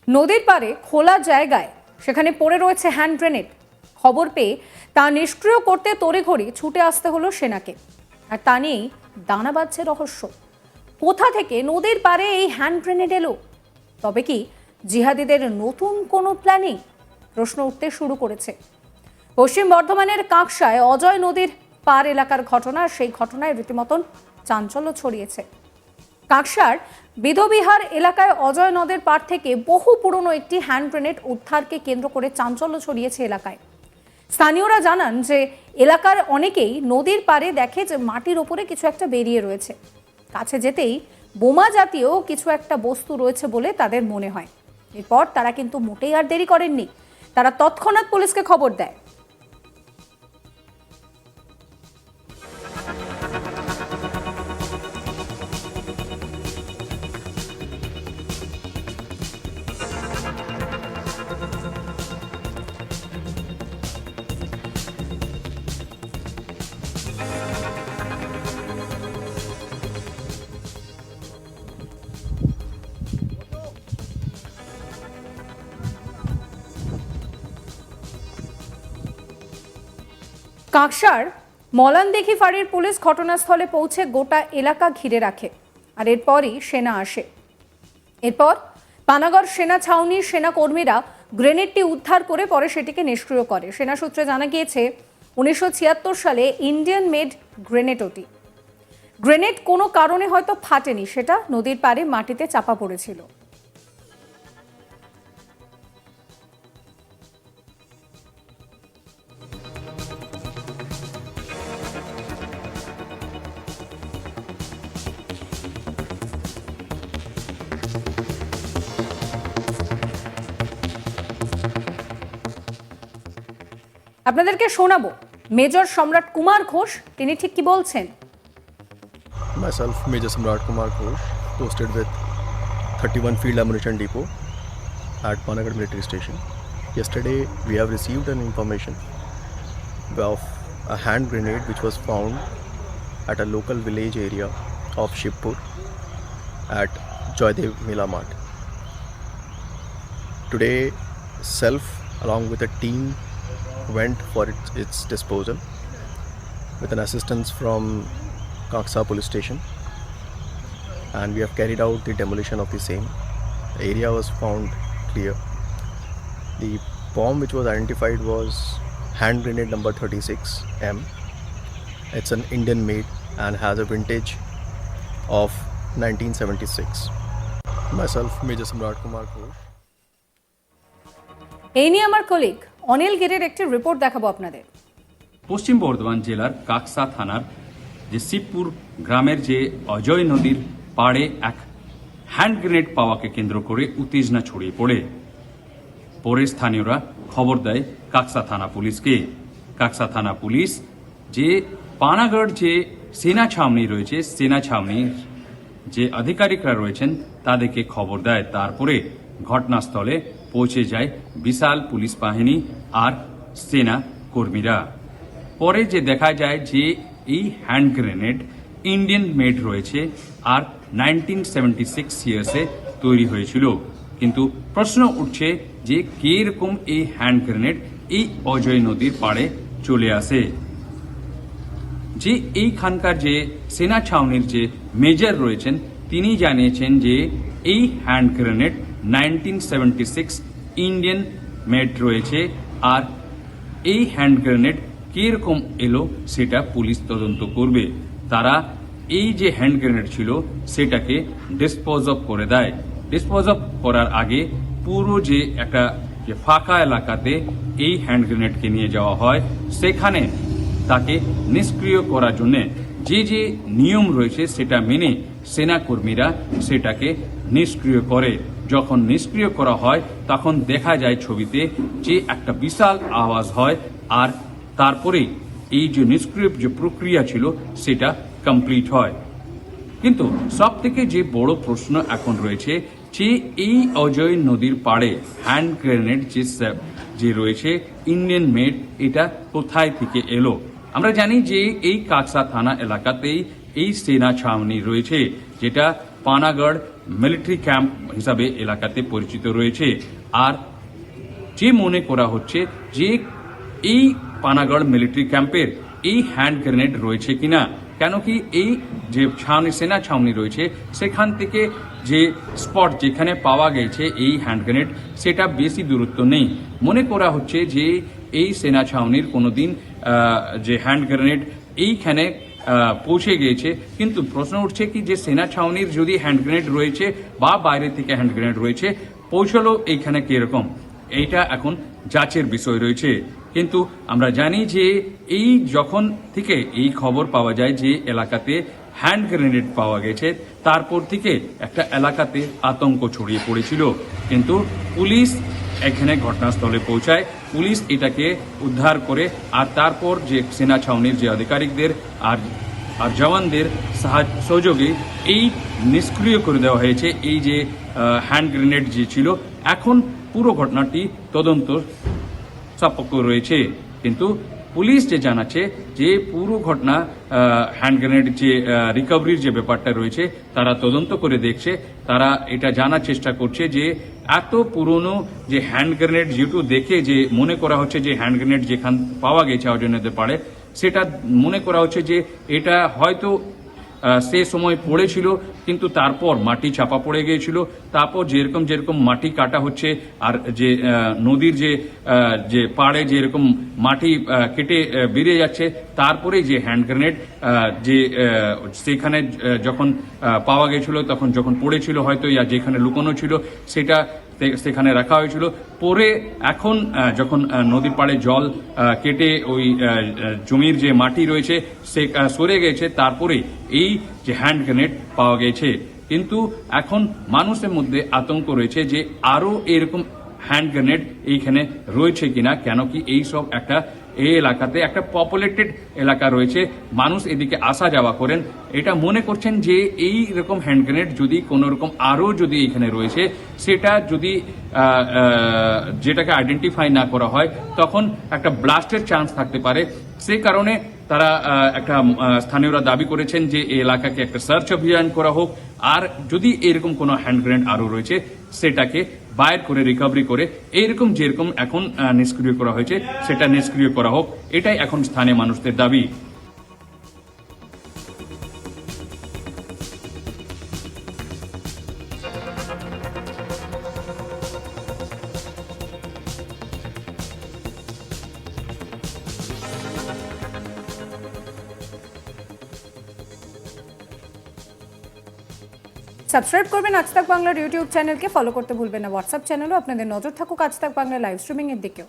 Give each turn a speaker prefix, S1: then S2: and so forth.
S1: নদীর পাড়ে খোলা জায়গায় সেখানে পড়ে রয়েছে হ্যান্ড গ্রেনেড। খবর পেয়ে তা নিষ্ক্রিয় করতে তড়িঘড়ি ছুটে আসতে হলো সেনাকে। আর তা নিয়েই দানা বাঁধছে রহস্য। কোথা থেকে নদীর পাড়ে এই হ্যান্ড গ্রেনেড এলো? তবে কি জিহাদিদের নতুন কোনো প্ল্যানিং? প্রশ্ন উঠতে শুরু করেছে। পশ্চিম বর্ধমানের কাঁকসায় অজয় নদীর পার এলাকার ঘটনা, সেই ঘটনায় রীতিমতন চাঞ্চল্য ছড়িয়েছে। কাঁকসার বিধবিহার এলাকায় অজয় নদের পাড় থেকে বহু পুরনো একটি হ্যান্ড গ্রেনেড উদ্ধারকে কেন্দ্র করে চাঞ্চল্য ছড়িয়েছে এলাকায়। স্থানীয়রা জানান যে এলাকার অনেকেই নদীর পাড়ে দেখে যে মাটির ওপরে কিছু একটা বেরিয়ে রয়েছে। কাছে যেতেই বোমা জাতীয় কিছু একটা বস্তু রয়েছে বলে তাদের মনে হয়। এরপর তারা কিন্তু মোটেই আর দেরি করেননি, তারা তৎক্ষণাৎ পুলিশকে খবর দেয়। কাঁকসার মলানদিঘি ফাঁড়ির পুলিশ ঘটনাস্থলে পৌঁছে গোটা এলাকা ঘিরে রাখে। আর এরপরই সেনা আসে। এরপর পানাগড় সেনা ছাউনির সেনা কর্মীরা গ্রেনেডটি উদ্ধার করে পরে সেটিকে নিষ্ক্রিয় করে। সেনা সূত্রে জানা গিয়েছে 1976 সালে ইন্ডিয়ান মেড গ্রেনেড ওটি। গ্রেনেড কোনো কারণে হয়তো ফাটেনি, সেটা নদীর পাড়ে মাটিতে চাপা পড়েছিল। আপনাদেরকে শোনাবো মেজর সম্রাট কুমার ঘোষ তিনি ঠিক কি বলছেন।
S2: Myself, Major Samrat Kumar Ghosh, posted with 31 Field Ammunition Depot at Panagarh Military Station. Yesterday, we have received an information of a hand grenade which was found at a local village area of Shibpur at Joydev Mela Mart. Today, self along with a team went for its disposal with an assistance from Kaksa police station, and we have carried out the demolition of the same. The area was found clear. The bomb which was identified was hand grenade number 36M. It's an Indian made and has a vintage of 1976. Myself, Major Samrat Kumar Ghosh.
S1: এই নিয়ে আমার colleague Anil গিরের একটি report দেখাবো আপনাদের।
S3: পশ্চিম বর্ধমান জেলার কাকসা থানার যে শিবপুর গ্রামের যে অজয় নদীর পাড়ে এক হ্যান্ড গ্রেনেড পাওয়াকে কেন্দ্র করে উত্তেজনা ছড়িয়ে পড়ে। পরে স্থানীয়রা খবর দেয় কাকসা থানা পুলিশকে। কাকসা থানা পুলিশ যে পানাগড় যে সেনা ছাউনি রয়েছে, সেনা ছাউনির যে আধিকারিকরা রয়েছেন তাদেরকে খবর দেয়। তারপরে ঘটনাস্থলে পৌঁছে যায় বিশাল পুলিশ বাহিনী আর সেনা কর্মীরা। পরে যে দেখা যায় যে এই হ্যান্ড গ্রেনেড ইন্ডিয়ান মেড রয়েছে আর 1976 ইয়ার্সে তৈরি হয়েছিল। কিন্তু প্রশ্ন উঠছে যে কে রকম এই হ্যান্ড গ্রেনেড এই অজয় নদীর পাড়ে চলে আসে। যে এইখানকার যে সেনা ছাউনির যে মেজর রয়েছেন তিনি জানিয়েছেন যে এই হ্যান্ড গ্রেনেড 1976 ইন্ডিয়ান মেড রয়েছে আর এই হ্যান্ড গ্রেনেড কিরকম এলো সেটা পুলিশ তদন্ত করবে। তারা এই যে হ্যান্ড গ্রেনেড ছিল সেটাকে ডিসপোজ অফ করে দেয়। ডিসপোজ অফ করার আগে পুরো যে একটা যে ফাঁকা এলাকাতে এই হ্যান্ড গ্রেনেডকে নিয়ে যাওয়া হয়, সেখানে তাকে নিষ্ক্রিয় করার জন্য যে যে নিয়ম রয়েছে সেটা মেনে সেনা কর্মীরা সেটাকে নিষ্ক্রিয় করে। যখন নিষ্ক্রিয় করা হয় তখন দেখা যায় ছবিতে যে একটা বিশাল আওয়াজ হয় আর তারপরে এই যে নিষ্ক্রিয় যে প্রক্রিয়া ছিল সেটা কমপ্লিট হয়। কিন্তু সব থেকে যে বড় প্রশ্ন এখন রয়েছে যে এই অজয় নদীর পাড়ে হ্যান্ড গ্রেনেড যে রয়েছে ইন্ডিয়ান মেড, এটা কোথায় থেকে এলো? আমরা জানি যে এই কাকসা থানা এলাকাতেই এই সেনা ছাউনি রয়েছে, যেটা পানাগড় মিলিটারি ক্যাম্প হিসাবে এলাকাতে পরিচিত রয়েছে। আর যে মনে করা হচ্ছে যে এই পানাগড় মিলিটারি ক্যাম্পের এই হ্যান্ড গ্রেনেড রয়েছে কিনা, কেন কি এই যে সেনা ছাউনি রয়েছে সেখান থেকে যে স্পট যেখানে পাওয়া গেছে এই হ্যান্ড গ্রেনেড সেটা বেশি দূরত্ব নেই। মনে করা হচ্ছে যে এই সেনা ছাউনির কোনোদিন যে হ্যান্ড গ্রেনেড এইখানে পৌঁছে গিয়েছে, কিন্তু প্রশ্ন উঠছে কি যে সেনা ছাউনির যদি হ্যান্ড গ্রেনেড রয়েছে বা বাইরে থেকে হ্যান্ড গ্রেনেড রয়েছে পৌঁছলো এইখানে কিরকম, এইটা এখন যাচের বিষয় রয়েছে। কিন্তু আমরা জানি যে এই যখন থেকে এই খবর পাওয়া যায় যে এলাকাতে হ্যান্ড গ্রেনেড পাওয়া গেছে তারপর থেকে একটা এলাকাতে আতঙ্ক ছড়িয়ে পড়েছিল, কিন্তু পুলিশ এখানে ঘটনাস্থলে পৌঁছায়, পুলিশ এটাকে উদ্ধার করে আর তারপর যে সেনা ছাউনির যে আধিকারিকদের আর জওয়ানদের সহযোগে এই নিষ্ক্রিয় করে দেওয়া হয়েছে এই যে হ্যান্ড গ্রেনেড যে ছিল। এখন পুরো ঘটনাটি তদন্ত সাপেক্ষ রয়েছে, কিন্তু পুলিশ যে জানাচ্ছে যে পুরো ঘটনা হ্যান্ড গ্রেনেড যে রিকভারির যে ব্যাপারটা রয়েছে তারা তদন্ত করে দেখছে। তারা এটা জানার চেষ্টা করছে যে এত পুরনো যে হ্যান্ড গ্রেনেড যেহেতু দেখে যে মনে করা হচ্ছে যে হ্যান্ড গ্রেনেড যেখান পাওয়া গেছে অজয়নদীর পাড়ে সেটা মনে করা হচ্ছে যে এটা হয়তো সে সময় পড়েছিল কিন্তু তারপর মাটি চাপা পড়ে গিয়েছিল, তারপর যেরকম মাটি কাটা হচ্ছে আর যে নদীর যে পাড়ে যেরকম মাটি কেটে বেরিয়ে যাচ্ছে তারপরে যে হ্যান্ড গ্রেনেড যে সেখানে যখন পাওয়া গেছিল তখন যখন পড়েছিল হয়তো ইয়া যেখানে লুকোনো ছিল সেটা সেখানে রাখা হয়েছিল, পরে এখন যখন নদীর পাড়ে জল কেটে ওই জমির যে মাটি রয়েছে সে সরে গেছে তারপরে এই যে হ্যান্ড গ্রেনেড পাওয়া গেছে। কিন্তু এখন মানুষের মধ্যে আতঙ্ক রয়েছে যে আরো এরকম হ্যান্ড গ্রেনেড এইখানে রয়েছে কিনা, কেন কি এই সব একটা এই এলাকাতে একটা পপুলেটেড এলাকা রয়েছে, মানুষ এদিকে আসা যাওয়া করেন। এটা মনে করছেন যে এই রকম হ্যান্ড গ্রেনেড যদি কোনো রকম আরো যদি এখানে রয়েছে সেটা যদি যেটাকে আইডেন্টিফাই না করা হয় তখন একটা ব্লাস্টের চান্স থাকতে পারে। সেই কারণে তারা একটা স্থানীয়রা দাবি করেছেন যে এই এলাকাকে একটা সার্চ অভিযান করা হোক, আর যদি এরকম কোনো হ্যান্ড গ্রেনেড আরো রয়েছে সেটাকে বাইর করে রিকভারি করে এইরকম যেরকম এখন নিষ্ক্রিয় করা হয়েছে সেটা নিষ্ক্রিয় করা হোক, এটাই এখন স্থানীয় মানুষদের দাবি।
S1: সাবস্ক্রাইব করবেন আজ তাক বাংলার ইউটিউব চ্যানেলকে, ফলো করতে ভুলবেন না হোয়াটসঅ্যাপ চ্যানেলও। আপনাদের নজর থাকুক আজ তাক বাংলা লাইভ স্ট্রিমিং এর দিকেও।